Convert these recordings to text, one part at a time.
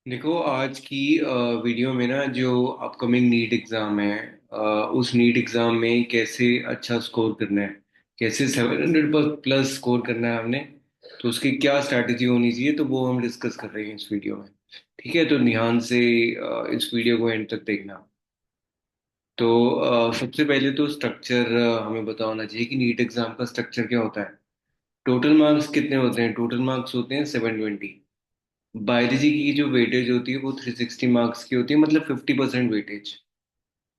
देखो आज की वीडियो में ना जो अपकमिंग नीट एग्ज़ाम है, अ, उस नीट एग्ज़ाम में कैसे अच्छा स्कोर करना है, कैसे 700 प्लस स्कोर करना है हमने। तो उसकी क्या स्ट्रैटेजी होनी चाहिए, तो वो हम डिस्कस कर रहे हैं इस वीडियो में। ठीक है, तो ध्यान से इस वीडियो को एंड तक देखना। तो सबसे पहले तो स्ट्रक्चर हमें पता होना चाहिए कि नीट एग्ज़ाम का स्ट्रक्चर क्या होता है। टोटल मार्क्स कितने होते हैं? टोटल मार्क्स होते हैं 720। बायोलॉजी की जो वेटेज होती है वो 360 मार्क्स की होती है, मतलब 50% वेटेज।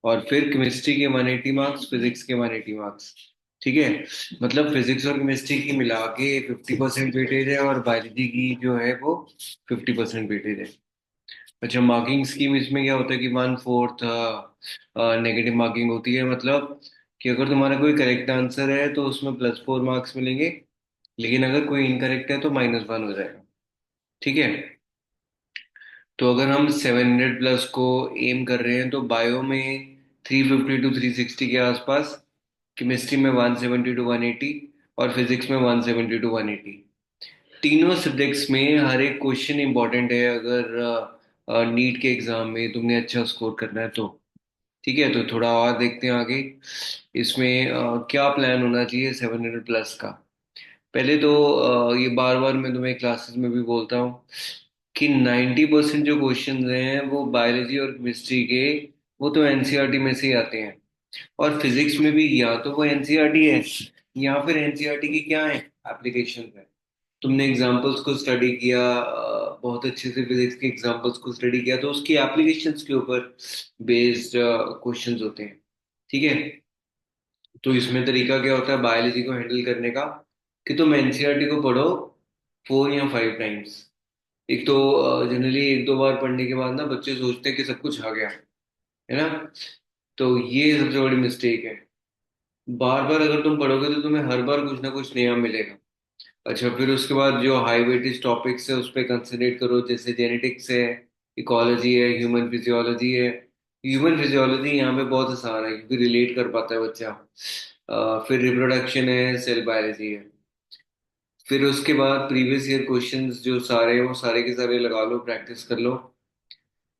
और फिर केमिस्ट्री के 180 मार्क्स, फिजिक्स के 180 मार्क्स। ठीक है, मतलब फिजिक्स और केमिस्ट्री की मिला के 50% वेटेज है, और बायोलॉजी की जो है वो 50% वेटेज है। अच्छा, मार्किंग स्कीम इसमें क्या होता है कि 1/4 नेगेटिव मार्किंग होती है, मतलब कि अगर तुम्हारा कोई करेक्ट आंसर है तो उसमें +4 मार्क्स मिलेंगे, लेकिन अगर कोई इनकरेक्ट है तो -1 हो जाएगा। ठीक है, तो अगर हम 700 प्लस को एम कर रहे हैं तो बायो में 350 टू 360 के आसपास, केमिस्ट्री में 170 टू 180, और फिजिक्स में 170 टू 180। तीनों सब्जेक्ट्स में हर एक क्वेश्चन इंपॉर्टेंट है, अगर नीट के एग्जाम में तुमने अच्छा स्कोर करना है तो। ठीक है, तो थोड़ा और देखते हैं आगे इसमें क्या प्लान होना चाहिए 700 प्लस का। पहले तो ये बार बार मैं तुम्हें क्लासेस में भी बोलता हूँ कि 90% जो क्वेश्चंस हैं वो बायोलॉजी और केमिस्ट्री के, वो तो एनसीईआरटी में से ही आते हैं। और फिजिक्स में भी या तो वो एनसीईआरटी है, या फिर एनसीईआरटी की क्या है, एप्लीकेशन है। तुमने एग्जाम्पल्स को स्टडी किया, बहुत अच्छे से फिजिक्स के एग्जाम्पल्स को स्टडी किया, तो उसकी एप्लीकेशंस के ऊपर बेस्ड क्वेश्चंस होते हैं। ठीक है, तो इसमें तरीका क्या होता है बायोलॉजी को हैंडल करने का, कि तुम एनसीईआरटी को पढ़ो 4 या 5 टाइम्स। एक तो जनरली एक दो बार पढ़ने के बाद ना बच्चे सोचते हैं कि सब कुछ आ गया है ना। तो ये सबसे बड़ी मिस्टेक है। बार बार अगर तुम पढ़ोगे तो तुम्हें हर बार कुछ ना कुछ नया मिलेगा। अच्छा, फिर उसके बाद जो हाई वेटेज टॉपिक्स है उस पर कंसंट्रेट करो, जैसे जेनेटिक्स है, इकोलॉजी है, ह्यूमन फिजियोलॉजी है। ह्यूमन फिजियोलॉजी यहाँ पे बहुत आसान है क्योंकि रिलेट कर पाता है बच्चा। फिर रिप्रोडक्शन है, सेल बायोलॉजी है। फिर उसके बाद प्रीवियस ईयर क्वेश्चंस जो सारे हैं वो सारे के सारे लगा लो, प्रैक्टिस कर लो।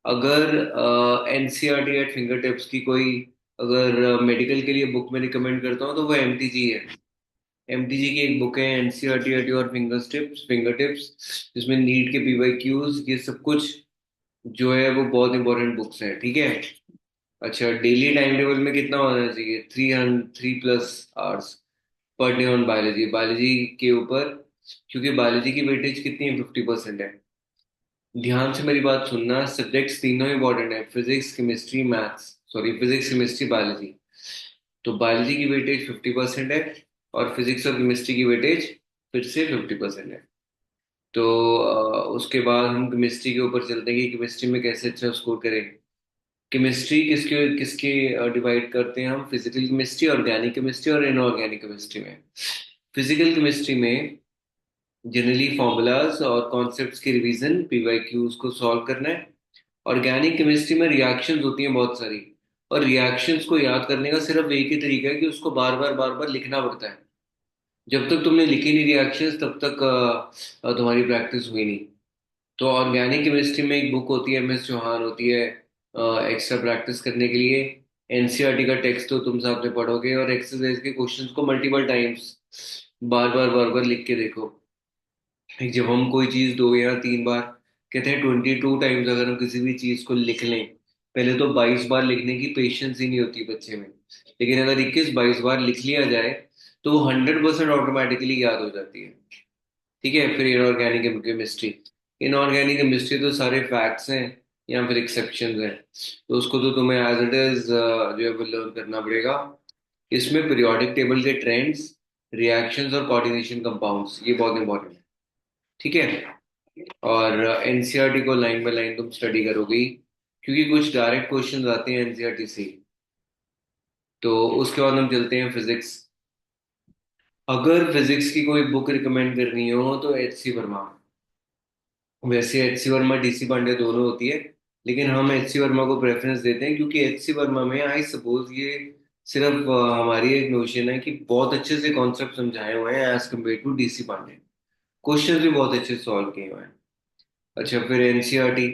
अगर एनसीईआरटी एट फिंगर टिप्स की कोई, अगर मेडिकल के लिए बुक में रिकमेंड करता हूँ तो वो एमटीजी है। एमटीजी की एक बुक है, NCERT at your finger tips, जिसमें नीट के पीवाईक्यूज ये सब कुछ जो है वो बहुत इंपॉर्टेंट बुक्स हैं। ठीक है। अच्छा, डेली टाइम टेबल में कितना होना चाहिए? 3 3 plus hours per day on biology, biology के ऊपर, क्योंकि बायोलॉजी की वेटेज कितनी है? 50% है। ध्यान से मेरी बात सुनना, सब्जेक्ट्स तीनों इंपॉर्टेंट है, physics chemistry maths, sorry physics chemistry biology. तो बायोलॉजी की वेटेज 50% है, और फिजिक्स और केमिस्ट्री की वेटेज फिर से 50% है। तो उसके बाद हम केमिस्ट्री के ऊपर चलते हैं कि केमिस्ट्री में कैसे अच्छा स्कोर करें। केमिस्ट्री किसके किसके डिवाइड करते हैं हम? फिजिकल केमिस्ट्री, ऑर्गेनिक केमिस्ट्री और इनऑर्गेनिक केमिस्ट्री में। फिजिकल केमिस्ट्री में जनरली फॉर्मूलाज और कॉन्सेप्ट्स की रिवीजन, पीवाईक्यूज को सॉल्व करना है। ऑर्गेनिक केमिस्ट्री में रिएक्शंस होती हैं बहुत सारी, और रिएक्शंस को याद करने का सिर्फ एक ही तरीका है कि उसको बार बार लिखना पड़ता है। जब तक तुमने लिखी नहीं रिएक्शंस तब तक तुम्हारी प्रैक्टिस हुई नहीं। तो ऑर्गेनिक केमिस्ट्री में एक बुक होती है, एमएस चौहान होती है, एक्स्ट्रा प्रैक्टिस करने के लिए। एनसीईआरटी का टेक्स्ट तो तुम साथ में पढ़ोगे, और एक्सरसाइज के क्वेश्चंस को मल्टीपल टाइम्स बार बार लिख के देखो। जब हम कोई चीज 2 या 3 बार, कहते हैं 22 टाइम्स अगर हम किसी भी चीज को लिख लें, पहले तो 22 बार लिखने की पेशेंस ही नहीं होती बच्चे में, लेकिन अगर 21 22 बार लिख लिया जाए तो वो 100% ऑटोमेटिकली याद हो जाती है। ठीक है, फिर इनऑर्गेनिक केमिस्ट्री। इनऑर्गेनिक केमिस्ट्री तो सारे फैक्ट्स हैं या फिर एक्सेप्शंस हैं, तो उसको तो तुम्हें एज इट इज जो है वो लर्न करना पड़ेगा। इसमें पीरियोडिक टेबल के ट्रेंड्स, रिएक्शंस और कोऑर्डिनेशन कंपाउंड्स ये बहुत इंपॉर्टेंट है। ठीक है, और एनसीईआरटी को लाइन बाय लाइन तुम स्टडी करोगी, क्योंकि कुछ डायरेक्ट क्वेश्चंस आते हैं एनसीईआरटी से। तो उसके बाद हम चलते हैं फिजिक्स। अगर फिजिक्स की कोई बुक रिकमेंड करनी हो तो एच सी वर्मा। वैसे H C Verma DC Pandey दोनों होती है, लेकिन हम एच सी वर्मा को प्रेफरेंस देते हैं क्योंकि एच सी वर्मा में आई सपोज ये सिर्फ हमारी एक नोशन है कि बहुत अच्छे से कॉन्सेप्ट समझाए हुए हैं as compare to D C Pandey. Questions भी बहुत अच्छे से सॉल्व किए हुए हैं। अच्छा, फिर एनसीईआरटी।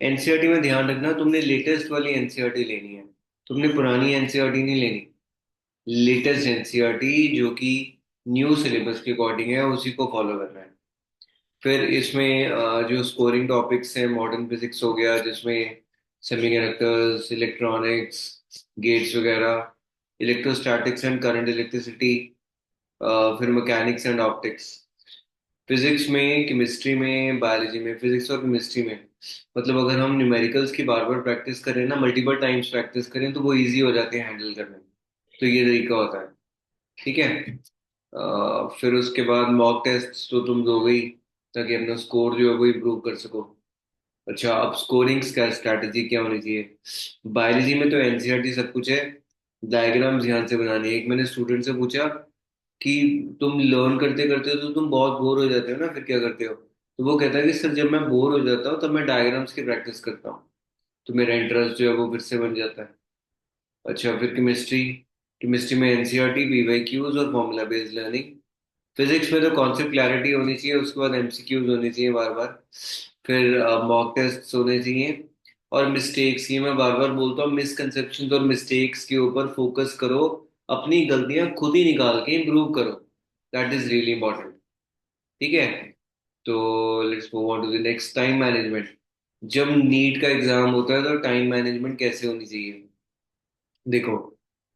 एनसीईआरटी में ध्यान रखना, तुमने लेटेस्ट वाली एनसीईआरटी लेनी है, तुमने पुरानी एनसीईआरटी नहीं लेनी। लेटेस्ट एनसीईआरटी जो कि न्यू सिलेबस के अकॉर्डिंग है, उसी को फॉलो करना है। फिर इसमें जो स्कोरिंग टॉपिक्स हैं, मॉडर्न फिजिक्स हो गया जिसमें सेमीकंडक्टर्स, इलेक्ट्रॉनिक्स, गेट्स वगैरह, इलेक्ट्रोस्टैटिक्स एंड करंट इलेक्ट्रिसिटी, फिर मैकेनिक्स एंड ऑप्टिक्स। फिजिक्स में, केमिस्ट्री में, बायोलॉजी में, फिजिक्स और केमिस्ट्री में मतलब अगर हम न्यूमेरिकल्स की बार बार प्रैक्टिस करें ना, मल्टीपल टाइम्स प्रैक्टिस करें, तो वो इजी हो जाते हैं हैंडल करने में। तो ये तरीका होता है। ठीक है। फिर उसके बाद मॉक टेस्ट तो तुम दोगे ही, ताकि अपना स्कोर जो है वो इम्प्रूव कर सको। अच्छा, अब स्कोरिंग स्ट्रैटेजी क्या होनी चाहिए? बायोलॉजी में तो एनसीईआरटी सब कुछ है, डायग्राम्स ध्यान से बनानी है। एक मैंने स्टूडेंट से पूछा कि तुम लर्न करते करते तो तुम बहुत बोर हो जाते हो ना, फिर क्या करते हो? तो वो कहता है कि सर जब मैं बोर हो जाता हूँ तब मैं डायग्राम्स की प्रैक्टिस करता हूँ, तो मेरा इंटरेस्ट जो है वो फिर से बन जाता है। अच्छा, फिर केमिस्ट्री। केमिस्ट्री में एनसीईआरटी, पीवाईक्यूज और फॉर्मूला बेस्ड लर्निंग। फिजिक्स में तो कॉन्सेप्ट क्लैरिटी होनी चाहिए, उसके बाद एमसीक्यूज होने चाहिए बार बार। फिर मॉक टेस्ट होने चाहिए। और मिस्टेक्स, ये मैं बार बार बोलता हूँ, मिसकंसेप्शंस और मिस्टेक्स के ऊपर फोकस करो। अपनी गलतियां खुद ही निकाल के इम्प्रूव करो। That is really important. ठीक है। तो let's move on to the next, time management. जब नीट का एग्जाम होता है तो टाइम मैनेजमेंट कैसे होनी चाहिए? देखो,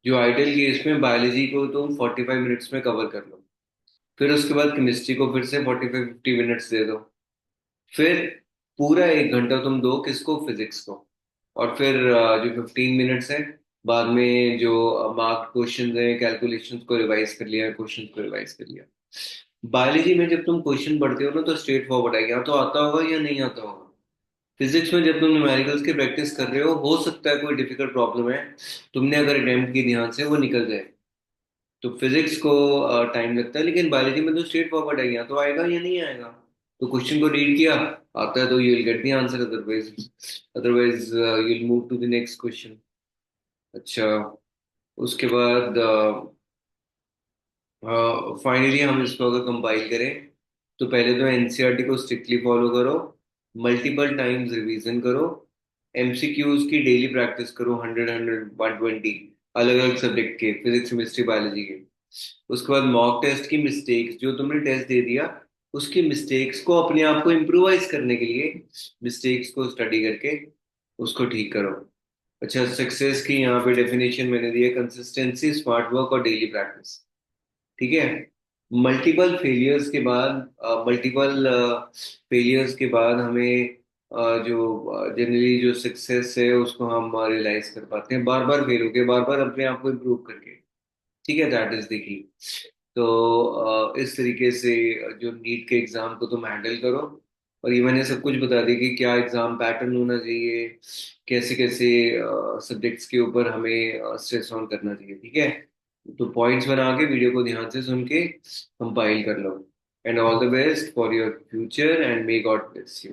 जो आइडियल केस में बायोलॉजी को तुम 45 मिनट्स में कवर कर लो, फिर उसके बाद केमिस्ट्री को फिर से 45-50 मिनट्स दे दो, फिर पूरा 1 घंटा तुम दो किसको? फिजिक्स को। और फिर जो 15 मिनट्स है, बाद में जो मार्क्ड क्वेश्चन है, कैलकुलेशंस को रिवाइज कर लिया, क्वेश्चन को रिवाइज कर लिया। बायोलॉजी में जब तुम क्वेश्चन पढ़ते हो ना, तो स्ट्रेट फॉरवर्ड है, या तो आता होगा या नहीं आता होगा। फिजिक्स में जब तुम न्यूमेरिकल्स की प्रैक्टिस कर रहे हो सकता है कोई डिफिकल्ट प्रॉब्लम है, तुमने अगर अटेम्प्ट की ध्यान से, वो निकल जाए। तो फिजिक्स को टाइम लगता है, लेकिन बायोलॉजी में तो स्ट्रेट फॉरवर्ड है, या तो आएगा या नहीं आएगा। तो क्वेश्चन को रीड किया, आता है तो you will get the answer, otherwise otherwise you will move to the next question. अच्छा, उसके बाद फाइनली हम इसको अगर कंपाइल करें, तो पहले तो एनसीईआरटी को स्ट्रिक्टली फॉलो करो, मल्टीपल टाइम्स रिवीजन करो, एमसीक्यूज की डेली प्रैक्टिस करो, 100, 100, 120, अलग अलग सब्जेक्ट के, फिजिक्स, केमिस्ट्री, बायोलॉजी के। उसके बाद मॉक टेस्ट की मिस्टेक्स, जो तुमने टेस्ट दे दिया उसकी मिस्टेक्स को अपने आप को इम्प्रोवाइज करने के लिए, मिस्टेक्स को स्टडी करके उसको ठीक करो। अच्छा, सक्सेस की यहाँ पे डेफिनेशन मैंने दी है, कंसिस्टेंसी, स्मार्ट वर्क और डेली प्रैक्टिस। ठीक है। मल्टीपल फेलियर्स के बाद, हमें जो जनरली जो सक्सेस है उसको हम रियलाइज कर पाते हैं, बार बार फेल होके, बार बार अपने आप को इम्प्रूव करके। ठीक है, दैट इज द की। तो इस तरीके से जो नीट के एग्जाम को तुम हैंडल करो। और ये मैंने सब कुछ बता दिया कि क्या एग्जाम पैटर्न होना चाहिए, कैसे कैसे सब्जेक्ट्स के ऊपर हमें स्ट्रेस ऑन करना चाहिए। ठीक है। तो पॉइंट्स बना के वीडियो को ध्यान से सुन के कंपाइल कर लो। And all the best for your future and may God bless you.